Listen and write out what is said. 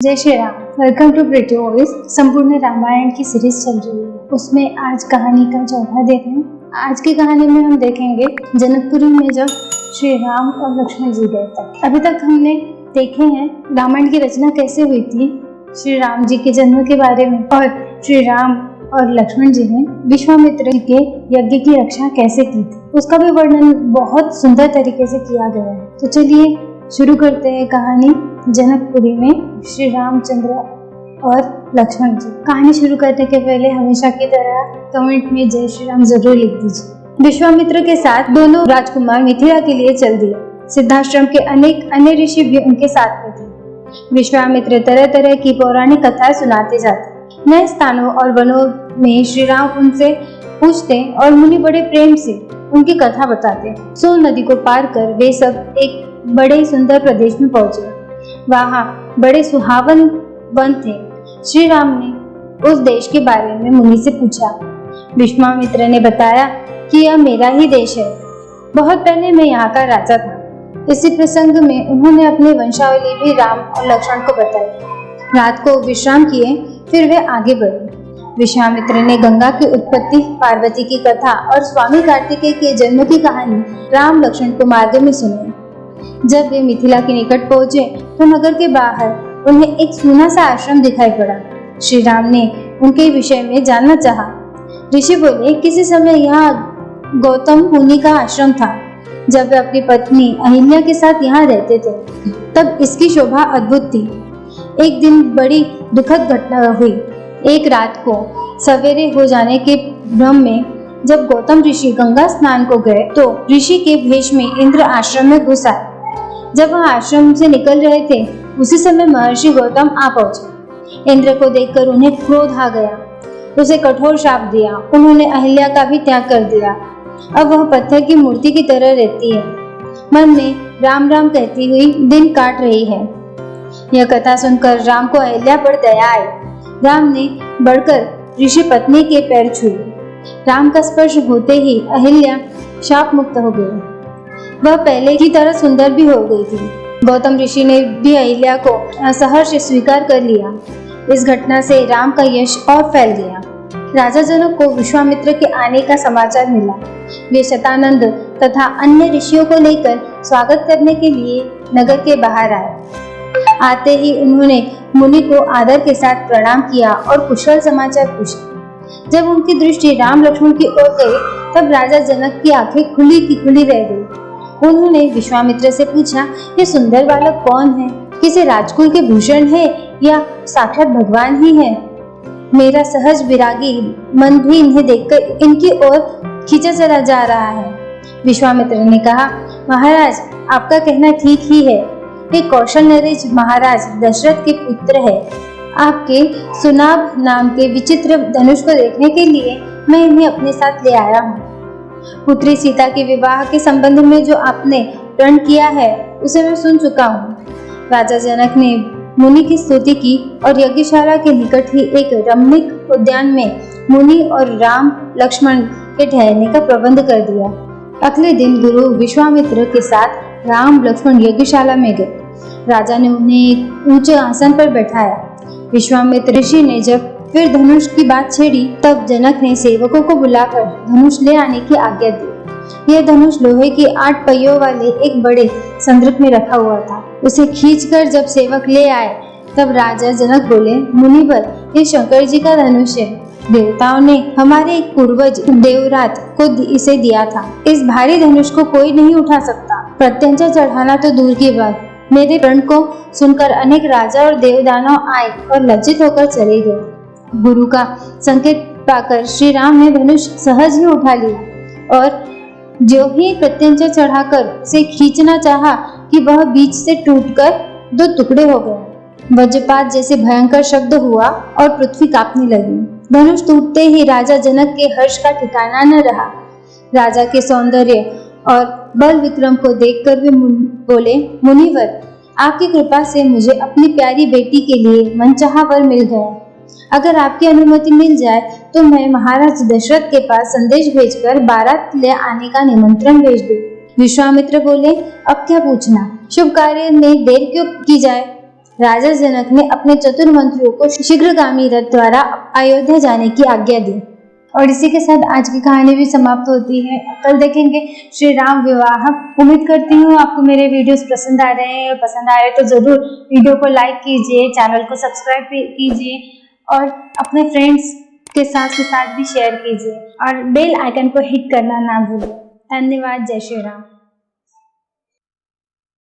जय Shri Ram. Welcome to pretty voice. संपूर्ण रामायण की सीरीज चल रही है, उसमें आज कहानी का चौथा देखें। आज की कहानी में हम देखेंगे जनकपुरी में जब श्री राम और लक्ष्मण जी गए थे। अभी तक हमने देखे हैं रामायण की रचना कैसे हुई थी, श्री राम जी के जन्म के बारे में, और श्री राम और लक्ष्मण जी ने विश्वामित्र के यज्ञ की रक्षा कैसे की थी, उसका भी वर्णन बहुत सुंदर तरीके से किया गया है। तो चलिए शुरू करते हैं कहानी जनकपुरी में श्री रामचंद्र और लक्ष्मण जी। कहानी शुरू करने के पहले हमेशा की तरह कमेंट में जय श्री राम जरूर लिख दीजिए। विश्वामित्र के साथ दोनों राजकुमार मिथिला के लिए चल दिए। सिद्धाश्रम के अनेक अन्य ऋषि भी उनके साथ में थे। विश्वामित्र तरह तरह की पौराणिक कथाएं सुनाते जाते। नए स्थानों और वनों में श्री राम उनसे पूछते और मुनि बड़े प्रेम से उनकी कथा बताते। सोन नदी को पार कर वे सब एक बड़े सुंदर प्रदेश में पहुंचे। वहां बड़े सुहावन वन थे। श्री राम ने उस देश के बारे में मुनि से पूछा। विश्वामित्र ने बताया कि यह मेरा ही देश है। बहुत पहले मैं यहाँ का राजा था। इसी प्रसंग में उन्होंने अपनी वंशावली भी राम और लक्ष्मण को बताई। रात को विश्राम किए, फिर वे आगे बढ़े। विश्वामित्र ने गंगा की उत्पत्ति, पार्वती की कथा और स्वामी कार्तिकेय के जन्म की कहानी राम लक्ष्मण को मार्ग में सुनाई। जब वे मिथिला के निकट पहुंचे तो नगर के बाहर उन्हें एक सूना सा आश्रम दिखाई पड़ा। श्री राम ने उनके विषय में जानना चाहा। ऋषि बोले, किसी समय यहाँ गौतम मुनि का आश्रम था। जब वे अपनी पत्नी अहिल्या के साथ यहाँ रहते थे तब इसकी शोभा अद्भुत थी। एक दिन बड़ी दुखद घटना हुई। एक रात को सवेरे हो जाने के भ्रम में जब गौतम ऋषि गंगा स्नान को गए तो ऋषि के भेष में इंद्र आश्रम में घुस आए। जब वह आश्रम से निकल रहे थे उसी समय महर्षि गौतम आ पहुंचे। इंद्र को देखकर उन्हें क्रोध आ गया। उसे कठोर शाप दिया। उन्होंने अहिल्या का भी त्याग कर दिया। अब वह पत्थर की मूर्ति की तरह रहती है। मन में राम राम कहती हुई दिन काट रही है। यह कथा सुनकर राम को अहिल्या पर दया आई। राम ने बढ़कर ऋषि पत्नी के पैर छुए। राम का स्पर्श होते ही अहिल्या शाप मुक्त हो गई। वह पहले की तरह सुंदर भी हो गई थी। गौतम ऋषि ने भी अहिल्या को सहर्ष स्वीकार कर लिया। इस घटना से राम का यश और फैल गया। राजा जनक को विश्वामित्र के आने का समाचार मिला। वे शतानंद तथा अन्य ऋषियों को लेकर स्वागत करने के लिए नगर के बाहर आए। आते ही उन्होंने मुनि को आदर के साथ प्रणाम किया और कुशल समाचार पूछे। जब उनकी दृष्टि राम लक्ष्मण की ओर गई तब राजा जनक की आंखें खुली की खुली रह गई। उन्होंने विश्वामित्र से पूछा, ये सुंदर बालक कौन है? किसी राजकुल के भूषण है या साक्षात भगवान ही है? मेरा सहज विरागी मन भी इन्हें देखकर इनकी ओर खींचा चला जा रहा है। विश्वामित्र ने कहा, महाराज आपका कहना ठीक ही है। ये कौशल नरेश महाराज दशरथ के पुत्र है। आपके सुनाभ नाम के विचित्र धनुष को देखने के लिए मैं इन्हें अपने साथ ले आया हूँ। पुत्री सीता के विवाह के संबंध में जो आपने प्रण किया है उसे मैं सुन चुका हूँ। राजा जनक ने मुनि की स्तुति की और यज्ञशाला के निकट ही एक रमणीक उद्यान में मुनि और राम लक्ष्मण के ठहरने का प्रबंध कर दिया। अगले दिन गुरु विश्वामित्र के साथ राम लक्ष्मण यज्ञशाला में गए। राजा ने उन्हें एक ऊंचे आसन पर बैठाया। विश्वामित्र ऋषि ने जब फिर धनुष की बात छेड़ी तब जनक ने सेवकों को बुलाकर धनुष ले आने की आज्ञा दी। यह धनुष लोहे की 8 पहियों वाले एक बड़े संदर्भ में रखा हुआ था। उसे खींचकर जब सेवक ले आए तब राजा जनक बोले, मुनिवर ये शंकर जी का धनुष है। देवताओं ने हमारे एक पूर्वज देवरात को इसे दिया था। इस भारी धनुष को कोई नहीं उठा सकता। प्रत्यंचा चढ़ाना तो दूर की बात, मेरे प्रण को सुनकर अनेक राजा और देवदानव आए और लज्जित होकर चले गए। गुरु का संकेत पाकर श्री राम ने धनुष सहज ही उठा लिया और जो ही प्रत्यंचा चढ़ाकर उसे खींचना चाहा कि वह बीच से टूटकर 2 टुकड़े हो गए। वज्रपात जैसे भयंकर शब्द हुआ और पृथ्वी कांपने लगी। धनुष टूटते ही राजा जनक के हर्ष का ठिकाना न रहा। राजा के सौंदर्य और बल विक्रम को देखकर वे बोले, मुनिवर आपकी कृपा से मुझे अपनी प्यारी बेटी के लिए मनचाहा वर मिल गया। अगर आपकी अनुमति मिल जाए तो मैं महाराज दशरथ के पास संदेश भेजकर बारात ले आने का निमंत्रण भेज दूं। विश्वामित्र बोले, अब क्या पूछना, शुभ कार्य में देर क्यों की जाए। राजा जनक ने अपने चतुर मंत्रियों को शीघ्रगामी रथ द्वारा अयोध्या जाने की आज्ञा दी। और इसी के साथ आज की कहानी भी समाप्त होती है। कल देखेंगे श्री राम विवाह। उम्मीद करती हूँ आपको मेरे वीडियोस पसंद आ रहे हैं। पसंद आए तो जरूर वीडियो को लाइक कीजिए, चैनल को सब्सक्राइब कीजिए और अपने फ्रेंड्स के साथ भी शेयर कीजिए और बेल आइकन को हिट करना ना भूलिए। धन्यवाद। जय श्री राम।